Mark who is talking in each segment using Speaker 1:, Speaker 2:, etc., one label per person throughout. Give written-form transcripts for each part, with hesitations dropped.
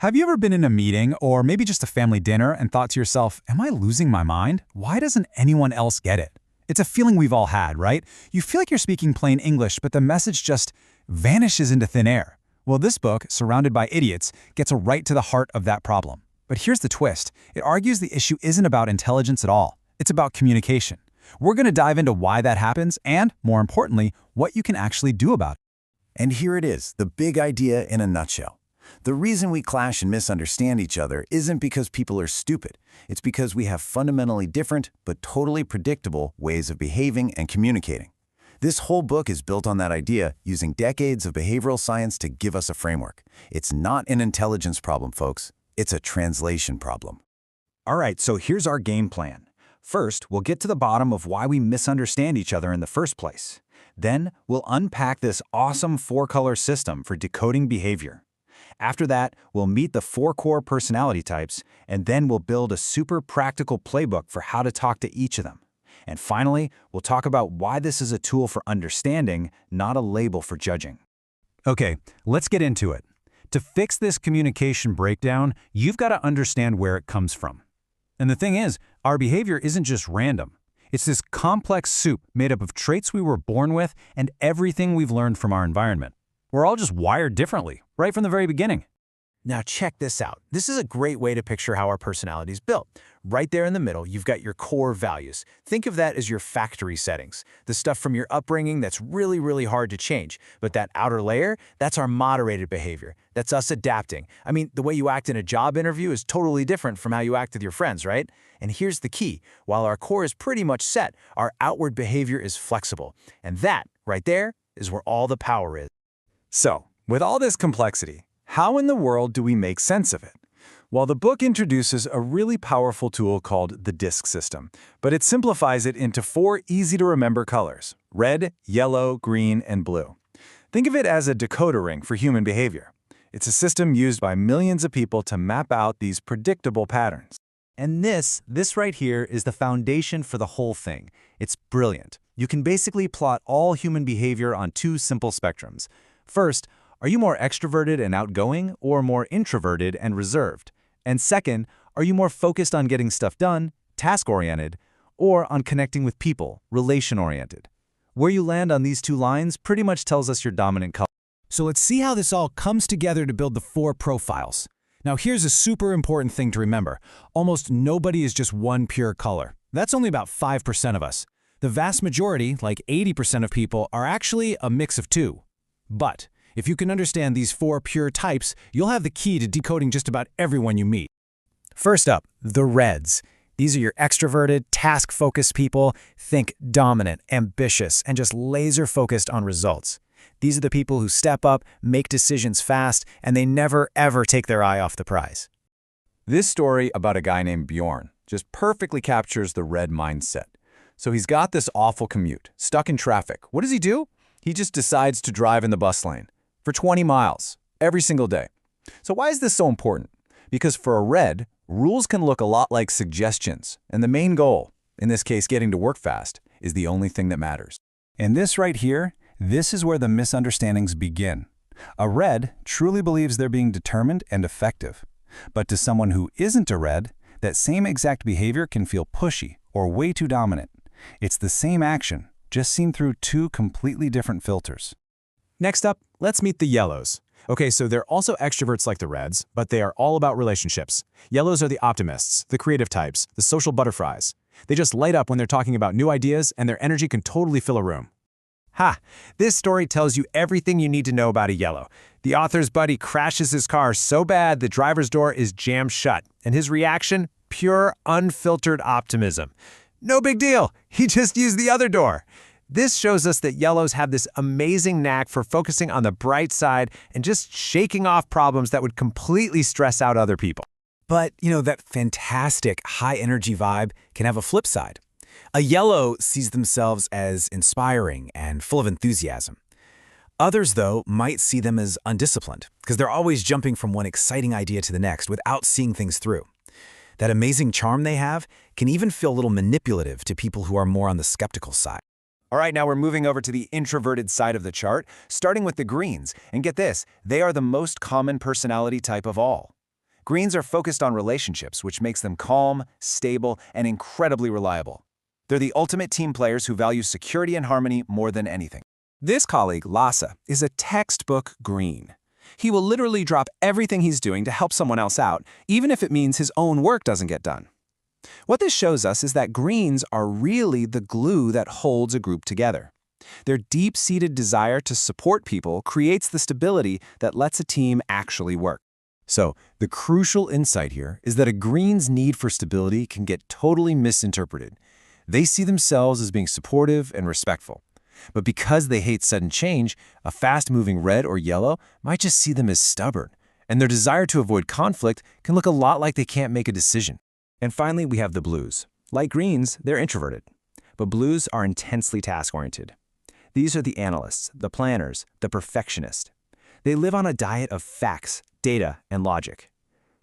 Speaker 1: Have you ever been in a meeting or maybe just a family dinner and thought to yourself, am I losing my mind? Why doesn't anyone else get it? It's a feeling we've all had, right? You feel like you're speaking plain English, but the message just vanishes into thin air. Well, this book, Surrounded by Idiots, gets right to the heart of that problem. But here's the twist. It argues the issue isn't about intelligence at all. It's about communication. We're going to dive into why that happens and, more importantly, what you can actually do about it.
Speaker 2: And here it is, the big idea in a nutshell. The reason we clash and misunderstand each other isn't because people are stupid. It's because we have fundamentally different, but totally predictable ways of behaving and communicating. This whole book is built on that idea, using decades of behavioral science to give us a framework. It's not an intelligence problem, folks. It's a translation problem.
Speaker 3: All right, so here's our game plan. First, we'll get to the bottom of why we misunderstand each other in the first place. Then, we'll unpack this awesome four-color system for decoding behavior. After that, we'll meet the four core personality types, and then we'll build a super practical playbook for how to talk to each of them. And finally, we'll talk about why this is a tool for understanding, not a label for judging.
Speaker 1: Okay, let's get into it. To fix this communication breakdown, you've got to understand where it comes from. And the thing is, our behavior isn't just random. It's this complex soup made up of traits we were born with and everything we've learned from our environment. We're all just wired differently, right from the very beginning.
Speaker 4: Now check this out. This is a great way to picture how our personality is built. Right there in the middle, you've got your core values. Think of that as your factory settings, the stuff from your upbringing that's really hard to change. But that outer layer, that's our moderated behavior. That's us adapting. I mean, the way you act in a job interview is totally different from how you act with your friends, right? And here's the key. While our core is pretty much set, our outward behavior is flexible. And that, right there, is where all the power is.
Speaker 1: So, with all this complexity, how in the world do we make sense of it? Well, the book introduces a really powerful tool called the DISC system, but it simplifies it into four easy-to-remember colors: red, yellow, green, and blue. Think of it as a decoder ring for human behavior. It's a system used by millions of people to map out these predictable patterns.
Speaker 5: And this right here is the foundation for the whole thing. It's brilliant. You can basically plot all human behavior on two simple spectrums. First, are you more extroverted and outgoing or more introverted and reserved? And second, are you more focused on getting stuff done, task-oriented, or on connecting with people, relation-oriented? Where you land on these two lines pretty much tells us your dominant color.
Speaker 6: So let's see how this all comes together to build the four profiles. Now here's a super important thing to remember. Almost nobody is just one pure color. That's only about 5% of us. The vast majority, like 80% of people, are actually a mix of two. But if you can understand these four pure types, you'll have the key to decoding just about everyone you meet. First up, the reds. These are your extroverted, task-focused people. Think dominant, ambitious, and just laser-focused on results. These are the people who step up, make decisions fast, and they never, ever take their eye off the prize.
Speaker 1: This story about a guy named Bjorn just perfectly captures the red mindset. So he's got this awful commute, stuck in traffic. What does he do? He just decides to drive in the bus lane for 20 miles every single day. So why is this so important? Because for a red, rules can look a lot like suggestions, and the main goal, in this case getting to work fast, is the only thing that matters. And this right here, this is where the misunderstandings begin. A red truly believes they're being determined and effective. But to someone who isn't a red, that same exact behavior can feel pushy or way too dominant. It's the same action, just seen through two completely different filters.
Speaker 4: Next up, let's meet the yellows. Okay, so they're also extroverts like the reds, but they are all about relationships. Yellows are the optimists, the creative types, the social butterflies. They just light up when they're talking about new ideas, and their energy can totally fill a room.
Speaker 7: Ha! This story tells you everything you need to know about a yellow. The author's buddy crashes his car so bad the driver's door is jammed shut, and his reaction? Pure, unfiltered optimism. No big deal, he just used the other door. This shows us that yellows have this amazing knack for focusing on the bright side and just shaking off problems that would completely stress out other people.
Speaker 6: But, that fantastic high-energy vibe can have a flip side. A yellow sees themselves as inspiring and full of enthusiasm. Others, though, might see them as undisciplined, because they're always jumping from one exciting idea to the next without seeing things through. That amazing charm they have can even feel a little manipulative to people who are more on the skeptical side.
Speaker 3: All right, now we're moving over to the introverted side of the chart, starting with the greens. And get this, they are the most common personality type of all.
Speaker 2: Greens are focused on relationships, which makes them calm, stable, and incredibly reliable. They're the ultimate team players who value security and harmony more than anything.
Speaker 8: This colleague, Lhasa, is a textbook green. He will literally drop everything he's doing to help someone else out, even if it means his own work doesn't get done. What this shows us is that greens are really the glue that holds a group together. Their deep-seated desire to support people creates the stability that lets a team actually work.
Speaker 7: So, the crucial insight here is that a green's need for stability can get totally misinterpreted. They see themselves as being supportive and respectful. But because they hate sudden change, a fast-moving red or yellow might just see them as stubborn, and their desire to avoid conflict can look a lot like they can't make a decision.
Speaker 8: And finally, we have the blues. Like greens, they're introverted. But blues are intensely task-oriented. These are the analysts, the planners, the perfectionists. They live on a diet of facts, data, and logic.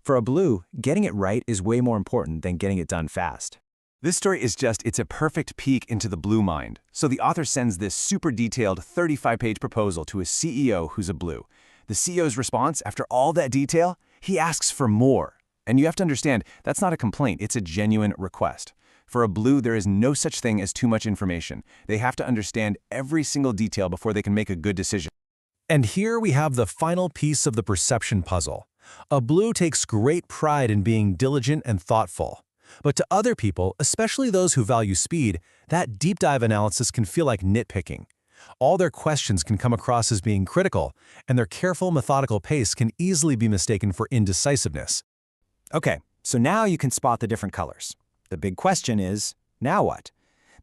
Speaker 8: For a blue, getting it right is way more important than getting it done fast.
Speaker 7: This story is it's a perfect peek into the blue mind. So the author sends this super detailed 35-page proposal to a CEO who's a blue. The CEO's response, after all that detail, he asks for more. And you have to understand, that's not a complaint, it's a genuine request. For a blue, there is no such thing as too much information. They have to understand every single detail before they can make a good decision.
Speaker 6: And here we have the final piece of the perception puzzle. A blue takes great pride in being diligent and thoughtful. But to other people, especially those who value speed, that deep dive analysis can feel like nitpicking. All their questions can come across as being critical, and their careful, methodical pace can easily be mistaken for indecisiveness.
Speaker 3: Okay, so now you can spot the different colors. The big question is, now what?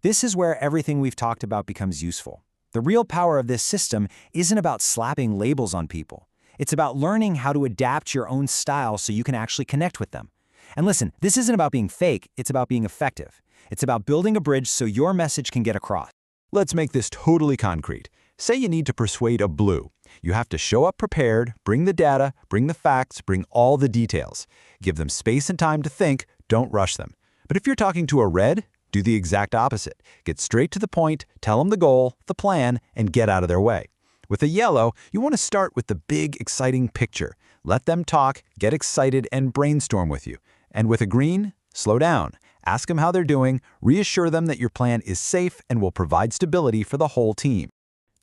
Speaker 3: This is where everything we've talked about becomes useful. The real power of this system isn't about slapping labels on people. It's about learning how to adapt your own style so you can actually connect with them. And listen, this isn't about being fake, it's about being effective. It's about building a bridge so your message can get across.
Speaker 5: Let's make this totally concrete. Say you need to persuade a blue. You have to show up prepared, bring the data, bring the facts, bring all the details. Give them space and time to think, don't rush them. But if you're talking to a red, do the exact opposite. Get straight to the point, tell them the goal, the plan, and get out of their way. With a yellow, you want to start with the big, exciting picture. Let them talk, get excited, and brainstorm with you. And with a green, slow down. Ask them how they're doing, reassure them that your plan is safe and will provide stability for the whole team.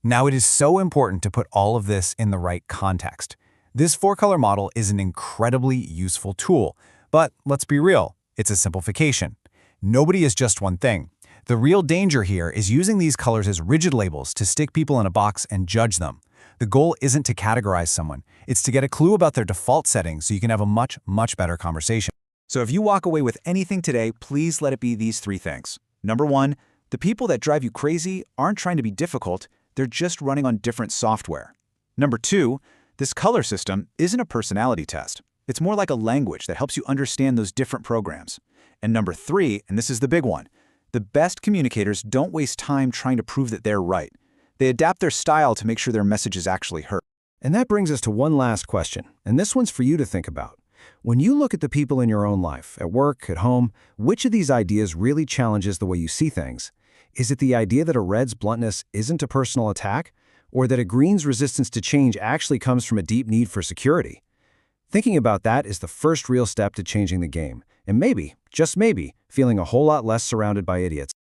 Speaker 6: Now, it is so important to put all of this in the right context. This four-color model is an incredibly useful tool, but let's be real, it's a simplification. Nobody is just one thing. The real danger here is using these colors as rigid labels to stick people in a box and judge them. The goal isn't to categorize someone, it's to get a clue about their default settings so you can have a much, much better conversation.
Speaker 3: So if you walk away with anything today, please let it be these three things. Number one, the people that drive you crazy aren't trying to be difficult, they're just running on different software. Number two, this color system isn't a personality test. It's more like a language that helps you understand those different programs. And number three, and this is the big one, the best communicators don't waste time trying to prove that they're right. They adapt their style to make sure their message is actually heard.
Speaker 6: And that brings us to one last question, and this one's for you to think about. When you look at the people in your own life, at work, at home, which of these ideas really challenges the way you see things? Is it the idea that a red's bluntness isn't a personal attack, or that a green's resistance to change actually comes from a deep need for security? Thinking about that is the first real step to changing the game, and maybe, just maybe, feeling a whole lot less surrounded by idiots.